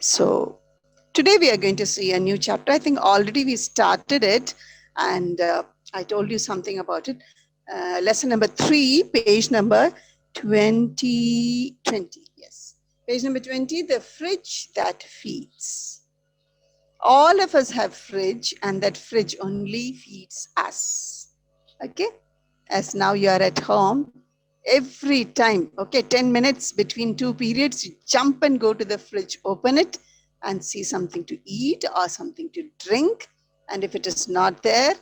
So today we are going to see a new chapter. I think already we started it, and I told you something about it. Lesson number 3, page number 20. Yes, page number 20, the fridge that feeds. All of us have fridge, and that fridge only feeds us. Okay, as now you are at home, every time, okay, 10 minutes between two periods, you jump and go to the fridge, open it and see something to eat or something to drink. And if it is not there,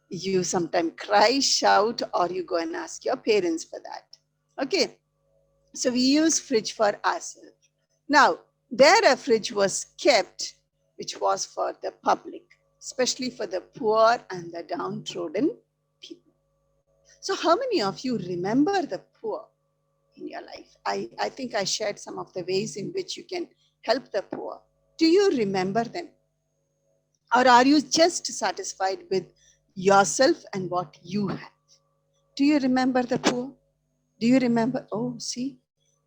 you sometimes cry, shout, or you go and ask your parents for that. Okay, so we use fridge for ourselves. Now, there a fridge was kept, which was for the public, especially for the poor and the downtrodden people. So how many of you remember the poor in your life? I think I shared some of the ways in which you can help the poor. Do you remember them? Or are you just satisfied with yourself and what you have? Do you remember the poor? Do you remember, oh, see,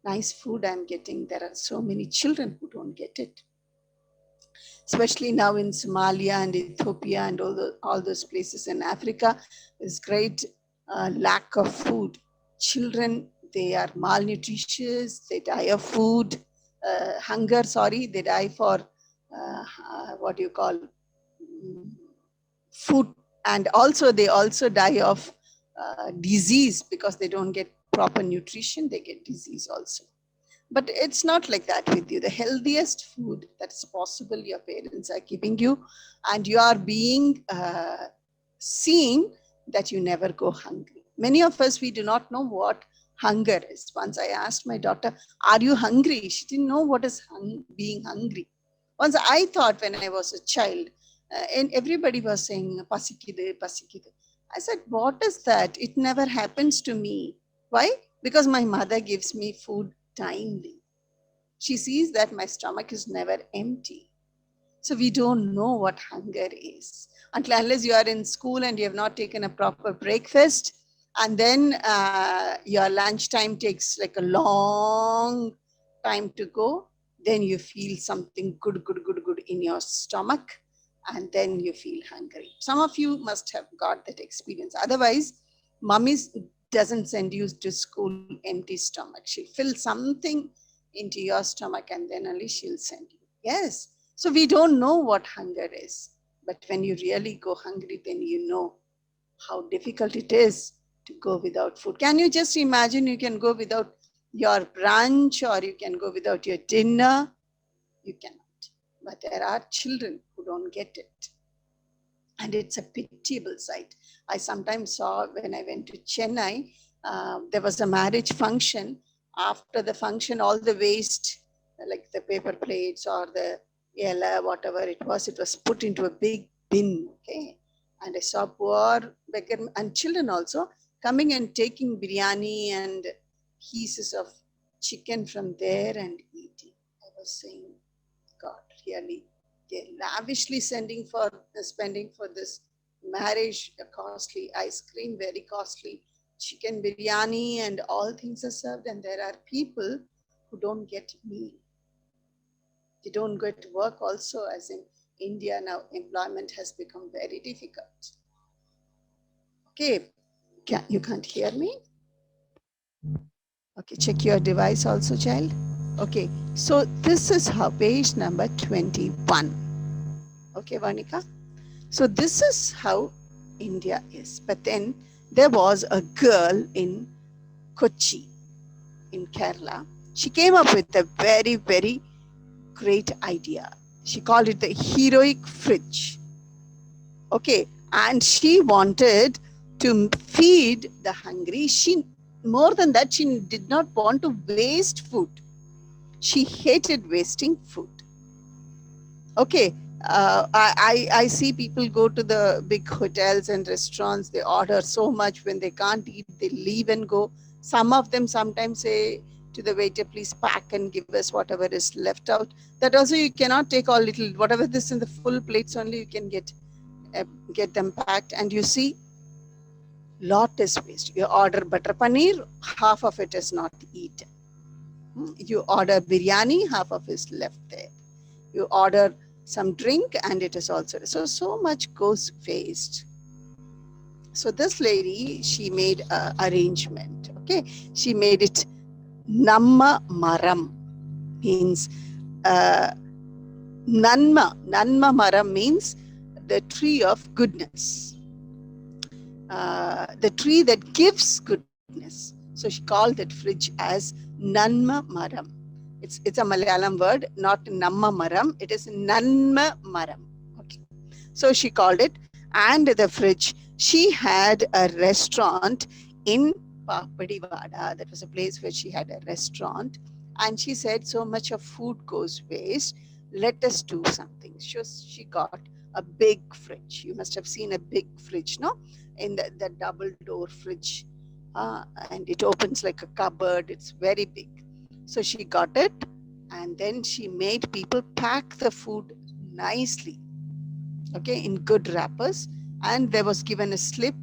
nice food I'm getting. There are so many children who don't get it. Especially now in Somalia and Ethiopia and all those places in Africa, there's great lack of food. Children, they are malnutritious, they die of hunger, they die for what you call food, and also they also die of disease because they don't get proper nutrition, they get disease also. But it's not like that with you. The healthiest food that's possible, your parents are giving you, and you are being seen that you never go hungry. Many of us, we do not know what hunger is. Once I asked my daughter, are you hungry? She didn't know what is being hungry. Once I thought when I was a child, and everybody was saying, pasikide, pasikide. I said, what is that? It never happens to me. Why? Because my mother gives me food timely. She sees that my stomach is never empty. So we don't know what hunger is. Unless you are in school and you have not taken a proper breakfast, and then your lunchtime takes like a long time to go, then you feel something good in your stomach, and then you feel hungry. Some of you must have got that experience. Otherwise, mummy doesn't send you to school empty stomach. She'll fill something into your stomach and then only she'll send you. Yes. So we don't know what hunger is. But when you really go hungry, then you know how difficult it is to go without food. Can you just imagine you can go without your brunch or you can go without your dinner? You cannot. But there are children who don't get it. And it's a pitiable sight. I sometimes saw when I went to Chennai, there was a marriage function. After the function, all the waste, like the paper plates or the yellow, whatever it was put into a big bin. Okay. And I saw poor beggar and children also coming and taking biryani and pieces of chicken from there and eating. I was saying, God, really, they're lavishly spending for this marriage, a costly ice cream, very costly chicken biryani, and all things are served. And there are people who don't get meal. They don't get work also, as in India now, employment has become very difficult. Okay, you can't hear me? Okay, check your device also, child. Okay, so this is how page number 21. Okay, Vanika? So this is how India is. But then there was a girl in Kochi, in Kerala. She came up with a very great idea. She called it the heroic fridge. Okay, and she wanted to feed the hungry. More than that, she did not want to waste food. She hated wasting food. Okay, I see people go to the big hotels and restaurants. They order so much. When they can't eat, they leave and go. Some of them sometimes say to the waiter, please pack and give us whatever is left out. That also you cannot take all little, whatever this in the full plates only you can get them packed. And you see, lot is waste. You order butter paneer, half of it is not eaten. You order biryani, half of it is left there. You order some drink and it is also so much goes waste. So this lady, she made a arrangement. Okay, she made it Namma Maram, means uh, Nanma Maram means the tree of goodness, the tree that gives goodness. So she called that fridge as Nanma Maram. It's a Malayalam word, not Namma Maram. It is Nanma Maram. Okay. So she called it, and the fridge. She had a restaurant in Papadivada. That was a place where she had a restaurant, and she said, "So much of food goes waste. Let us do something." She got a big fridge. You must have seen a big fridge, no? In the double door fridge, and it opens like a cupboard. It's very big. So she got it, and then she made people pack the food nicely, okay, in good wrappers. And there was given a slip.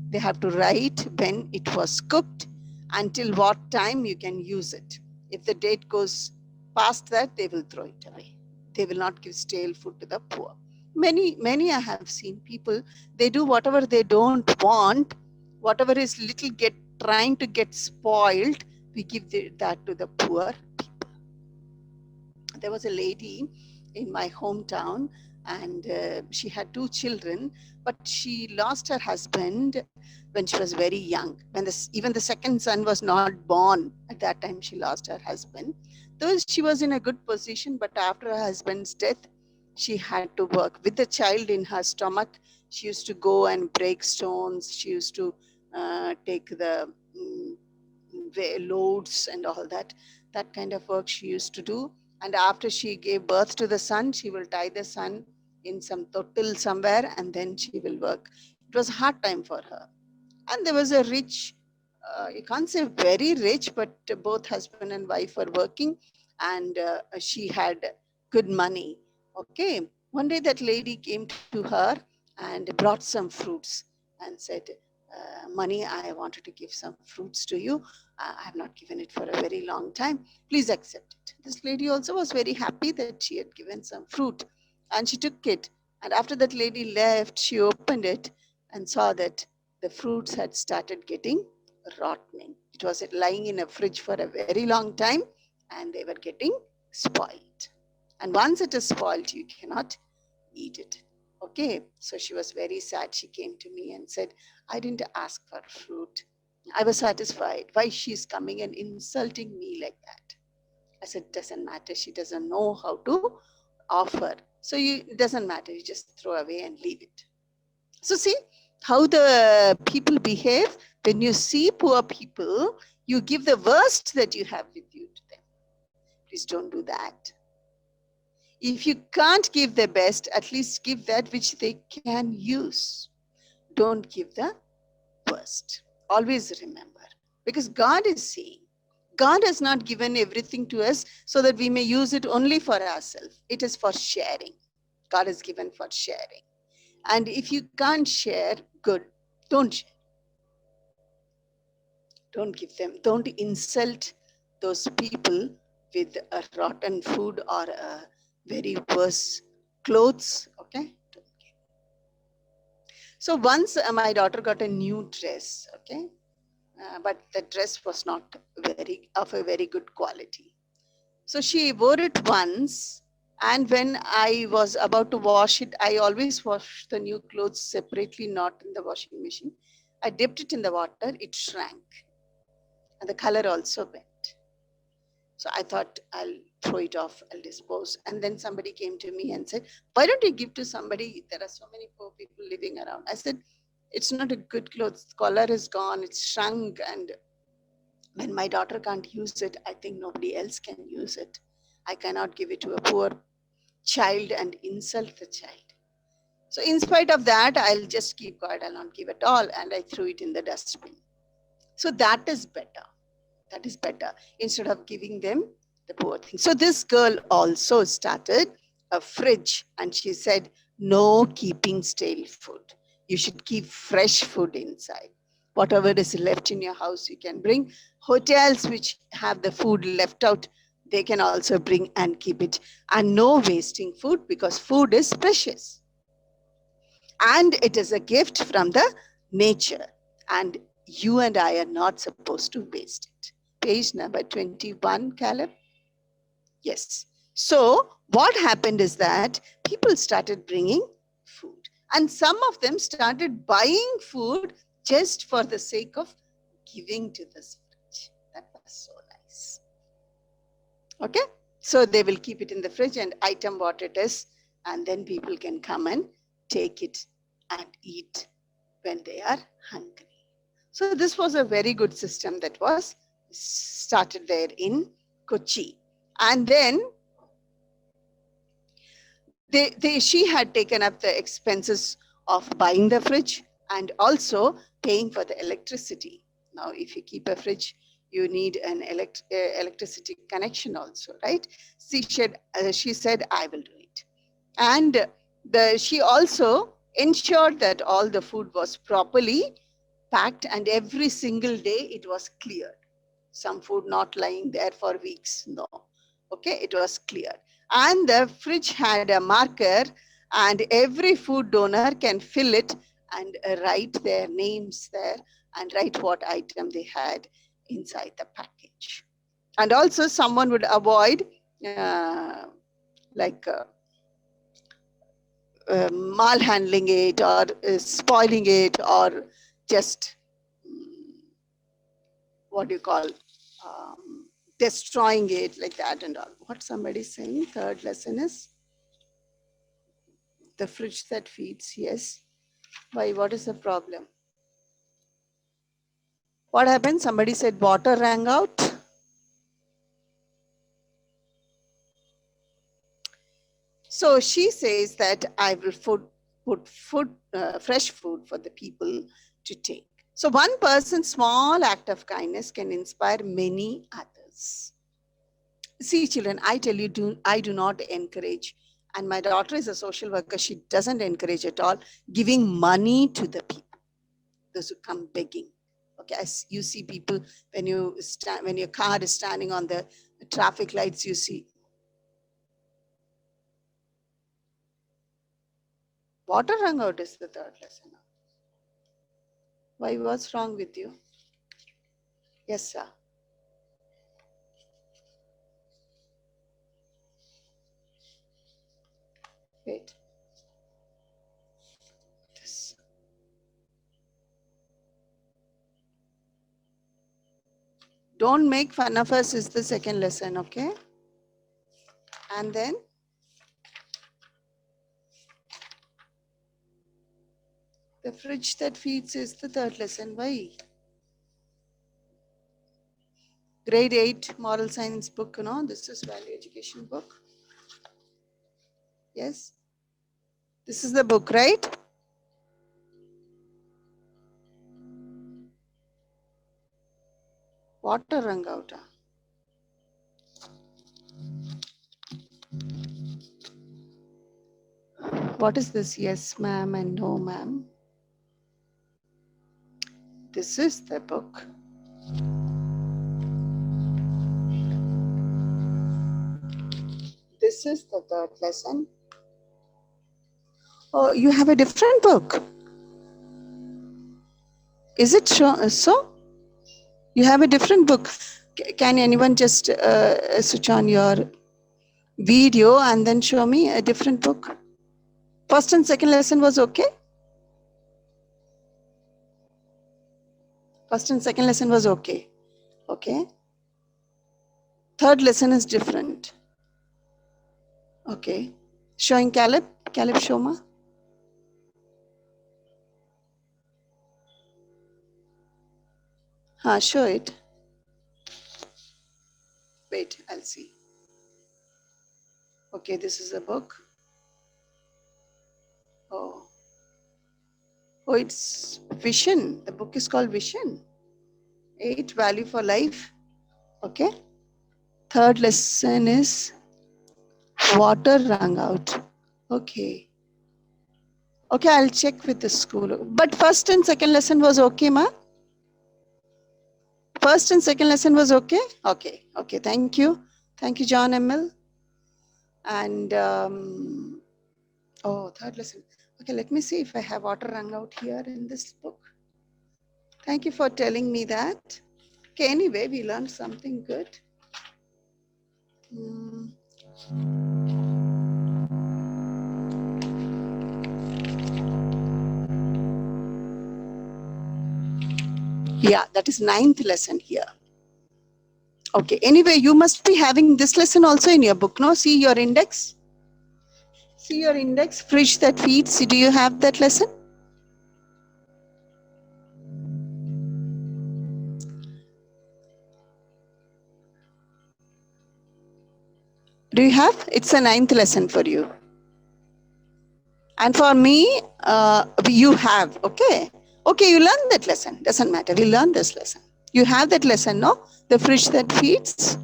They have to write when it was cooked, until what time you can use it. If the date goes past that, they will throw it away. They will not give stale food to the poor. Many I have seen people, they do whatever they don't want, whatever is little get trying to get spoiled, we give that to the poor. There was a lady in my hometown, and she had two children, but she lost her husband when she was very young. When even the second son was not born at that time, she lost her husband. Though she was in a good position, but after her husband's death, she had to work with the child in her stomach. She used to go and break stones. She used to take the loads and all that. That kind of work she used to do. And after she gave birth to the son, she will tie the son in some totil somewhere, and then she will work. It was a hard time for her. And there was a rich, you can't say very rich, but both husband and wife were working, and she had good money. Okay. One day that lady came to her and brought some fruits and said, Money, I wanted to give some fruits to you. I have not given it for a very long time. Please accept it. This lady also was very happy that she had given some fruit, and she took it. And after that lady left, she opened it and saw that the fruits had started getting rotting. It was lying in a fridge for a very long time, and they were getting spoiled. And once it is spoiled, you cannot eat it. Okay, so she was very sad. She came to me and said, I didn't ask for fruit. I was satisfied. Why she's coming and insulting me like that? I said, doesn't matter. She doesn't know how to offer. So it doesn't matter. You just throw away and leave it. So see how the people behave. When you see poor people, you give the worst that you have with you to them. Please don't do that. If you can't give the best, at least give that which they can use. Don't give the worst. Always remember. Because God is saying, God has not given everything to us so that we may use it only for ourselves. It is for sharing. God has given for sharing. And if you can't share, good. Don't share. Don't give them. Don't insult those people with a rotten food or a very worse clothes. Okay? Don't give. So once my daughter got a new dress, okay? But the dress was not of a very good quality. So she wore it once, and when I was about to wash it, I always wash the new clothes separately, not in the washing machine. I dipped it in the water, it shrank, and the color also went. So I thought I'll throw it off, I'll dispose. And then somebody came to me and said, why don't you give to somebody? There are so many poor people living around. I said, it's not a good clothes. The color is gone, it's shrunk, and when my daughter can't use it, I think nobody else can use it. I cannot give it to a poor child and insult the child. So in spite of that, I'll just keep quiet. I'll not give at all. And I threw it in the dustbin. So that is better. That is better instead of giving them the poor thing. So this girl also started a fridge, and she said, no keeping stale food. You should keep fresh food inside. Whatever is left in your house, you can bring. Hotels which have the food left out, they can also bring and keep it. And no wasting food, because food is precious and it is a gift from the nature, and you and I are not supposed to waste it. Page number 21, Caleb. Yes. So what happened is that people started bringing food, and some of them started buying food just for the sake of giving to this fridge. That was so nice. Okay. So they will keep it in the fridge and item what it is, and then people can come and take it and eat when they are hungry. So this was a very good system that was started there in Kochi. And then she had taken up the expenses of buying the fridge and also paying for the electricity. Now, if you keep a fridge, you need an electricity connection also, right? She said, I will do it. And she also ensured that all the food was properly packed, and every single day it was cleared. Some food not lying there for weeks. No. Okay, it was cleared. And the fridge had a marker, and every food donor can fill it and write their names there and write what item they had inside the package. And also, someone would avoid like malhandling it or spoiling it or just what do you call destroying it like that and all. What somebody's saying, third lesson is the fridge that feeds. Yes. Why? What is the problem? What happened? Somebody said water rang out. So she says that I will put fresh food for the people to take. So one person's small act of kindness can inspire many others. See, children, I tell you, I do not encourage, and my daughter is a social worker. She doesn't encourage at all giving money to the people, those who come begging. Okay, as you see people when when your car is standing on the traffic lights, you see water rung out is the third lesson. Why? What's wrong with you? Yes, sir. Wait. This. Don't make fun of us is the second lesson, okay? And then the fridge that feeds is the third lesson. Why? Grade 8 moral science book, you know, this is value education book. Yes. This is the book, right? Water rung out. What is this? Yes, ma'am, and no, ma'am. This is the book. This is the third lesson. Oh, you have a different book. Is it so? You have a different book. Can anyone just switch on your video and then show me a different book? First and second lesson was okay? First and second lesson was okay. Okay. Third lesson is different. Okay. Showing Caleb. Caleb, show ma. Show it. Wait, I'll see. Okay, this is a book. Oh. Oh, it's Vision. The book is called Vision. 8 Value for Life. Okay. Third lesson is Water Rung Out. Okay. Okay, I'll check with the school. But first and second lesson was okay, ma? First and second lesson was okay? Okay, okay, thank you. Thank you, John ML. And, oh, third lesson. Okay, let me see if I have water rung out here in this book. Thank you for telling me that. Okay, anyway, we learned something good. Hmm. Yeah, that is ninth lesson here. Okay, anyway, you must be having this lesson also in your book, no? See your index. See your index, fridge that feeds. Do you have that lesson? Do you have? It's a ninth lesson for you. And for me, you have, okay? Okay, you learn that lesson. Doesn't matter. We learn this lesson. You have that lesson, no? The fridge that feeds.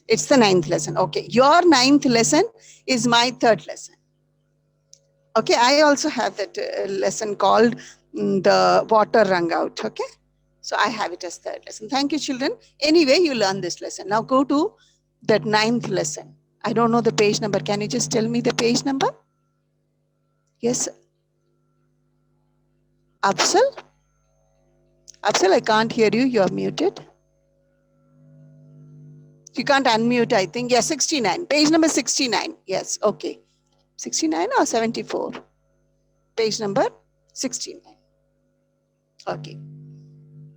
It's the ninth lesson. Okay, your ninth lesson is my third lesson. Okay, I also have that lesson called the water wrung out. Okay, so I have it as third lesson. Thank you, children. Anyway, you learn this lesson. Now go to that ninth lesson. I don't know the page number. Can you just tell me the page number? Yes, Afsal? Afsal, I can't hear you. You're muted. You can't unmute, I think. Yeah, 69. Page number 69. Yes, okay. 69 or 74? Page number 69. Okay.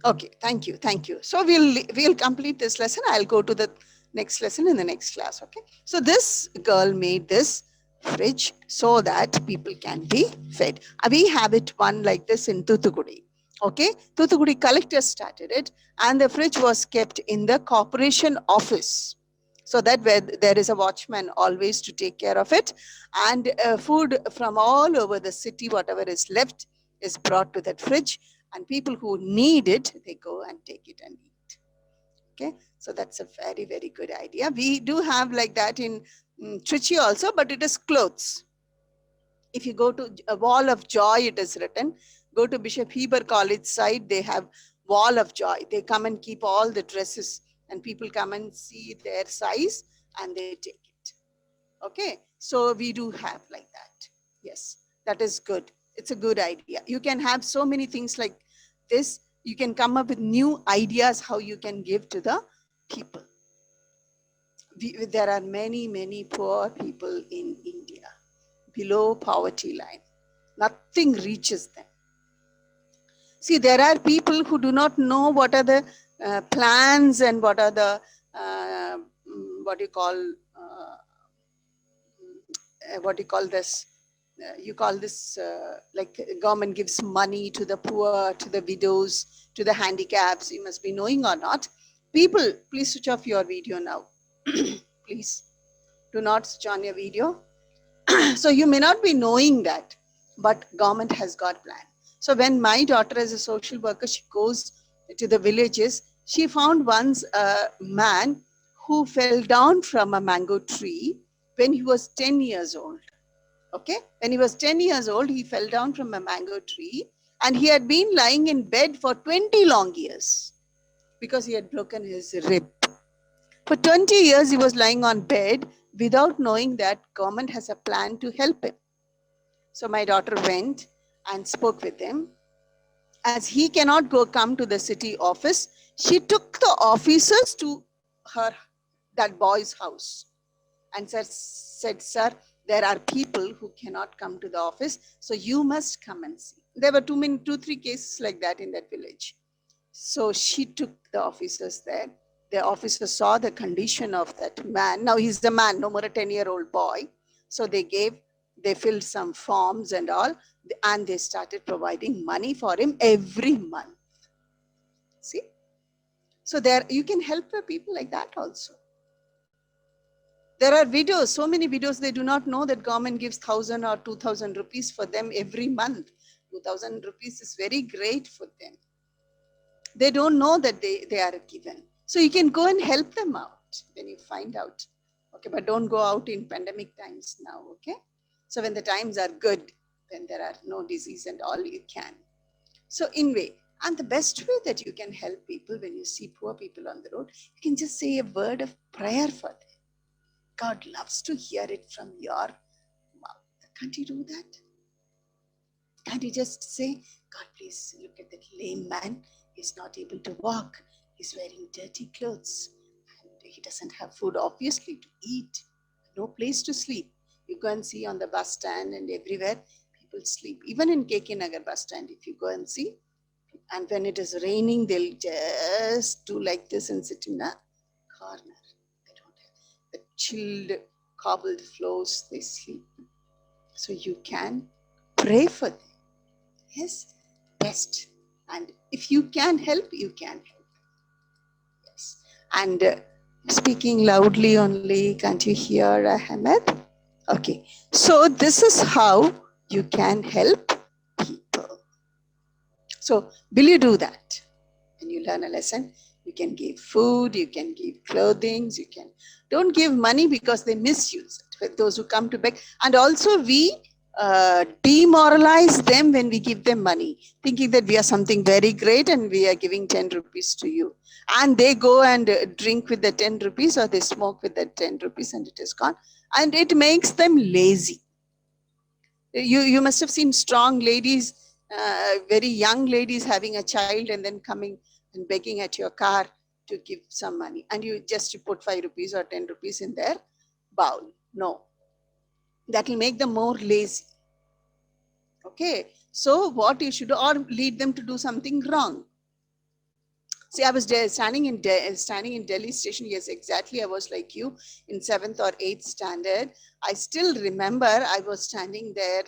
Okay, thank you, thank you. So we'll complete this lesson. I'll go to the next lesson in the next class. Okay. So this girl made this fridge so that people can be fed. We have it one like this in Thoothukudi. Okay, Thoothukudi collector started it, and the fridge was kept in the corporation office, so that where there is a watchman always to take care of it, and food from all over the city, whatever is left, is brought to that fridge, and people who need it, they go and take it and eat. Okay, so that's a very, very good idea. We do have like that in Trichy also, but it is clothes. If you go to a Wall of Joy, it is written. Go to Bishop Heber College side, they have Wall of Joy. They come and keep all the dresses, and people come and see their size and they take it. Okay, so we do have like that. Yes, that is good. It's a good idea. You can have so many things like this. You can come up with new ideas how you can give to the people. There are many, many poor people in India below poverty line. Nothing reaches them. See, there are people who do not know what are the plans and what are the what do you call what do you call this? You call this like government gives money to the poor, to the widows, to the handicaps. You must be knowing or not. People, please switch off your video now. Please do not switch on your video. So you may not be knowing that, but government has got plan. So when my daughter as a social worker, she goes to the villages, she found once a man who fell down from a mango tree when he was 10 years old. Okay, when he was 10 years old, he fell down from a mango tree, and he had been lying in bed for 20 long years because he had broken his rib. For 20 years, he was lying on bed without knowing that government has a plan to help him. So my daughter went and spoke with him. As he cannot come to the city office, she took the officers to that boy's house and said, sir, there are people who cannot come to the office, so you must come and see. There were two, three cases like that in that village. So she took the officers there. The officers saw the condition of that man. Now he's a man, no more a 10-year-old boy. So they filled some forms and all, and they started providing money for him every month. See? So there you can help the people like that also. There are videos, so many videos, they do not know that government gives 1,000 or 2,000 rupees for them every month. 2,000 rupees is very great for them. They don't know that they are given. So you can go and help them out when you find out. Okay, but don't go out in pandemic times now, okay? So when the times are good, when there are no disease and all, you can. So anyway, And the best way that you can help people when you see poor people on the road, you can just say a word of prayer for them. God loves to hear it from your mouth. Can't you do that? Can't you just say, God, please look at that lame man. He's not able to walk. He's wearing dirty clothes. And he doesn't have food, obviously, to eat. No place to sleep. You go and see on the bus stand and everywhere, people sleep. Even in KK Nagar bus stand, if you go and see, and when it is raining, they'll just do like this and sit in a corner. They don't have the chilled, cobbled floors, they sleep. So you can pray for them. Yes, best. And if you can help, you can help. Yes. And speaking loudly only, can't you hear Ahmed? Okay. So this is how you can help people. So will you do that? When you learn a lesson, you can give food, you can give clothing, you can. Don't give money because they misuse it. For those who come to beg. And also we demoralize them when we give them money, thinking that we are something very great and we are giving 10 rupees to you. And they go and drink with the 10 rupees or they smoke with the 10 rupees and it is gone. And it makes them lazy. You must have seen strong ladies, very young ladies having a child and then coming and begging at your car to give some money. And you just put 5 rupees or 10 rupees in their bowl. No. That will make them more lazy. Okay. So what you should do, or lead them to do something wrong. See, I was standing in Delhi station. Yes, exactly. I was like you in 7th or 8th standard. I still remember I was standing there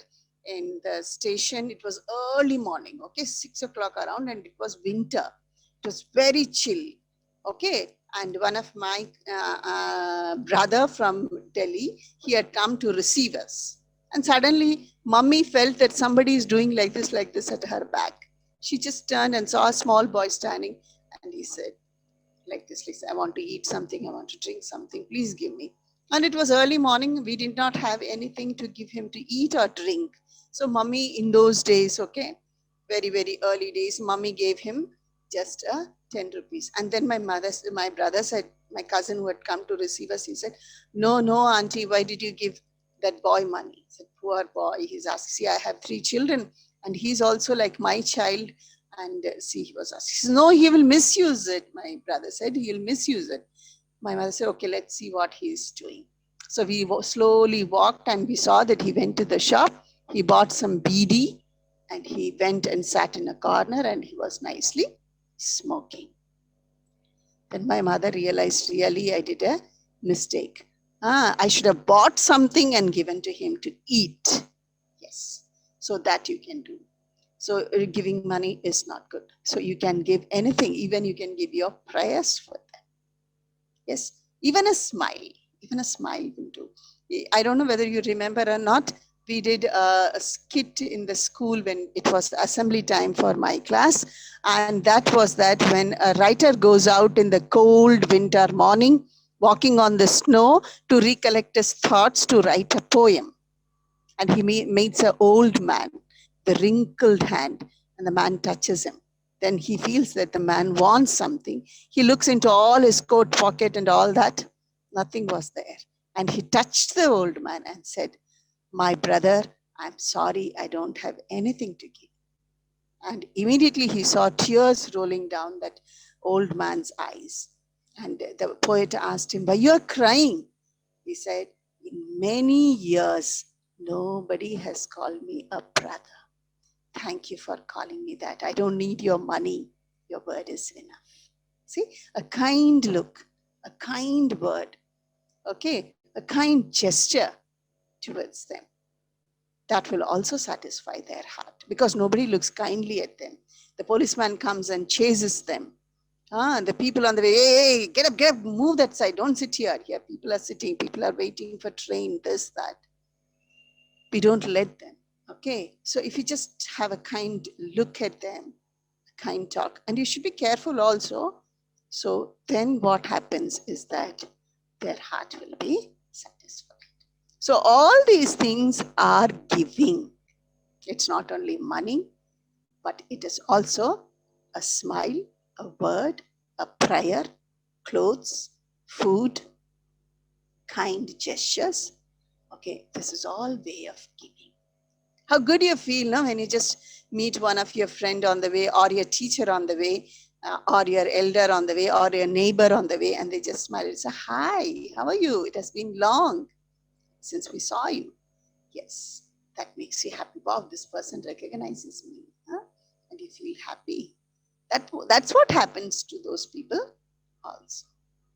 in the station. It was early morning, okay, 6 o'clock around, and it was winter. It was very chill, okay. And one of my brother from Delhi, he had come to receive us. And suddenly, mummy felt that somebody is doing like this at her back. She just turned and saw a small boy standing. And he said, like this, I want to eat something, I want to drink something, please give me. And it was early morning, we did not have anything to give him to eat or drink. So mummy in those days, okay, very, very early days, mummy gave him just a 10 rupees. And then my brother said, my cousin who had come to receive us, he said, no, auntie, why did you give that boy money? He said, poor boy, he's asking, see, I have 3 children and he's also like my child. And see, he was asking, he said, no, he will misuse it. My brother said, he'll misuse it. My mother said, okay, let's see what he's doing. So we slowly walked and we saw that he went to the shop. He bought some BD and he went and sat in a corner and he was nicely smoking. Then my mother realized, really, I did a mistake. I should have bought something and given to him to eat. Yes, so that you can do. So giving money is not good. So you can give anything, even you can give your prayers for them. Yes, even a smile will do. I don't know whether you remember or not. We did a skit in the school when it was assembly time for my class. And that was that when a writer goes out in the cold winter morning, walking on the snow to recollect his thoughts to write a poem. And he meets an old man, the wrinkled hand, and the man touches him. Then he feels that the man wants something. He looks into all his coat pocket and all that. Nothing was there. And he touched the old man and said, my brother, I'm sorry, I don't have anything to give. And immediately he saw tears rolling down that old man's eyes. And the poet asked him, why you are crying? He said, in many years, nobody has called me a brother. Thank you for calling me that. I don't need your money. Your word is enough. See, a kind look, a kind word, okay, a kind gesture towards them. That will also satisfy their heart because nobody looks kindly at them. The policeman comes and chases them. The people on the way, hey, get up, move that side. Don't sit here. Here, people are sitting. People are waiting for train, this, that. We don't let them. Okay. So if you just have a kind look at them, a kind talk, and you should be careful also. So then what happens is that their heart will be satisfied. So all these things are giving. It's not only money, but it is also a smile, a word, a prayer, clothes, food, kind gestures. Okay, this is all way of giving. How good you feel, no, when you just meet one of your friend on the way, or your teacher on the way, or your elder on the way, or your neighbor on the way, and they just smile and say, "Hi, how are you? It has been long since we saw you." Yes, that makes you happy. Wow, this person recognizes me, huh? And you feel happy. That's what happens to those people also.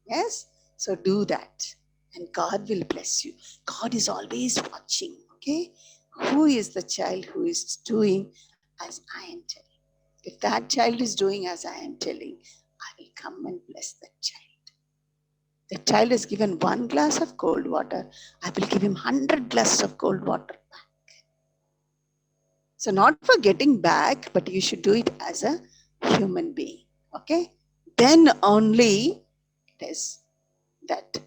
Yes, so do that, and God will bless you. God is always watching. Okay, who is the child who is doing as I am telling? If that child is doing as I am telling, I will come and bless that child. The child is given 1 glass of cold water, I will give him 100 glasses of cold water back. So not for getting back, but you should do it as a human being. Okay? Then only it is that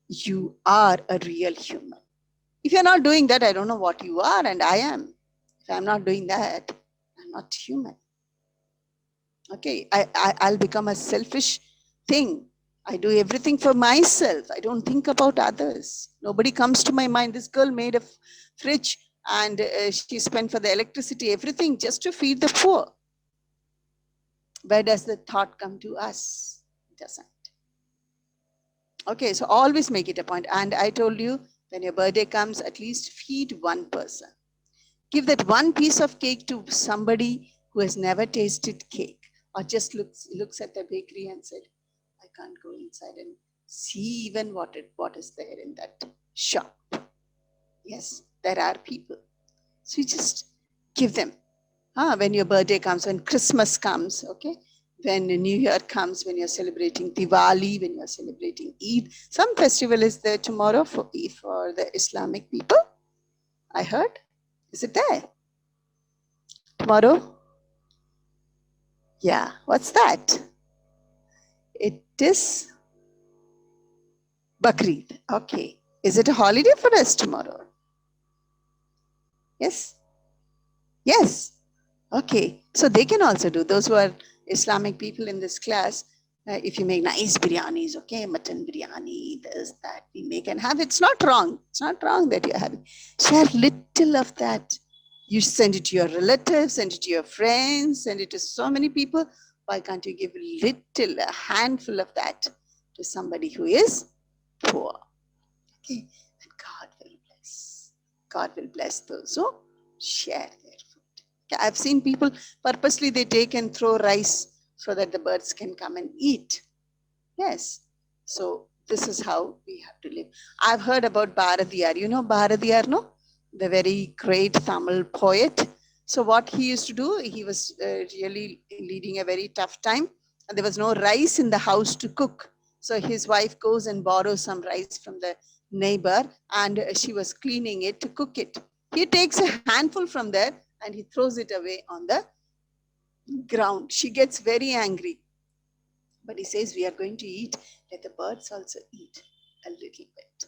you are a real human. If you're not doing that, I don't know what you are, and I am. If I'm not doing that, I'm not human. Okay, I'll become a selfish thing. I do everything for myself. I don't think about others. Nobody comes to my mind. This girl made a fridge and she spent for the electricity, everything just to feed the poor. Where does the thought come to us? It doesn't. Okay, so always make it a point. And I told you, when your birthday comes, at least feed one person. Give that one piece of cake to somebody who has never tasted cake, or just looks at the bakery and said, I can't go inside and see even what is there in that shop. Yes, there are people. So you just give them. When your birthday comes, when Christmas comes, okay? When New Year comes, when you're celebrating Diwali, when you're celebrating Eid. Some festival is there tomorrow for the Islamic people, I heard. Is it there? Tomorrow? Yeah. What's that? It is Bakrid. Okay. Is it a holiday for us tomorrow? Yes? Yes. Okay. So they can also do. Those who are Islamic people in this class, if you make nice biryanis, okay, mutton biryani, this, that, we make and have. It's not wrong. It's not wrong that you're having. Share little of that. You send it to your relatives, send it to your friends, send it to so many people. Why can't you give little, a handful of that to somebody who is poor? Okay, and God will bless. God will bless those who share their food. Okay, I've seen people purposely they take and throw rice so that the birds can come and eat. Yes. So this is how we have to live. I've heard about Bharatiyar. You know Bharatiyar, no? The very great Tamil poet. So what he used to do, he was really leading a very tough time. And there was no rice in the house to cook. So his wife goes and borrows some rice from the neighbor, and she was cleaning it to cook it. He takes a handful from there and he throws it away on the ground. She gets very angry. But he says, we are going to eat. Let the birds also eat a little bit.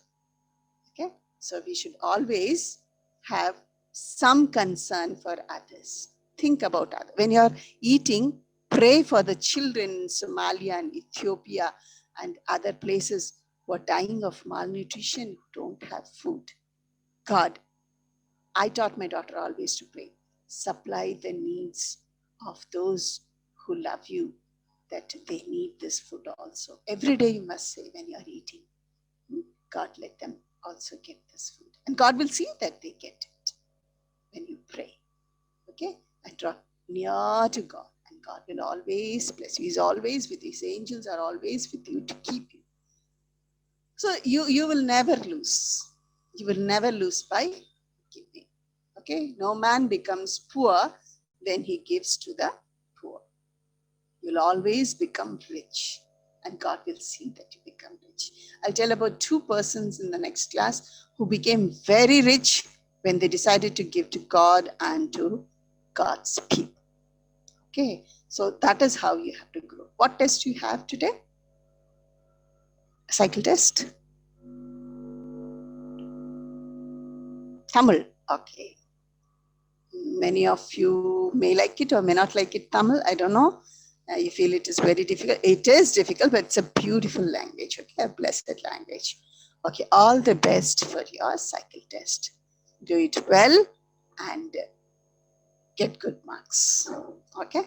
Okay? So we should always have some concern for others. Think about others. When you're eating, pray for the children in Somalia and Ethiopia and other places who are dying of malnutrition, who don't have food. God, I taught my daughter always to pray. Supply the needs of those who love you, that they need this food also. Every day you must say when you're eating, God, let them also get this food. And God will see that they get it when you pray. Okay? And draw near to God. And God will always bless you. He's always with you. His angels are always with you to keep you. So you will never lose. You will never lose by giving. Okay? No man becomes poor when he gives to the poor. You'll always become rich, and God will see that you become rich. I'll tell about 2 persons in the next class who became very rich when they decided to give to God and to God's people. Okay, so that is how you have to grow. What test you have today? A cycle test? Tamil. Okay. Many of you may like it or may not like it, Tamil. I don't know. You feel it is very difficult. It is difficult, but it's a beautiful language. Okay, a blessed language. Okay, all the best for your cycle test. Do it well and get good marks. Okay.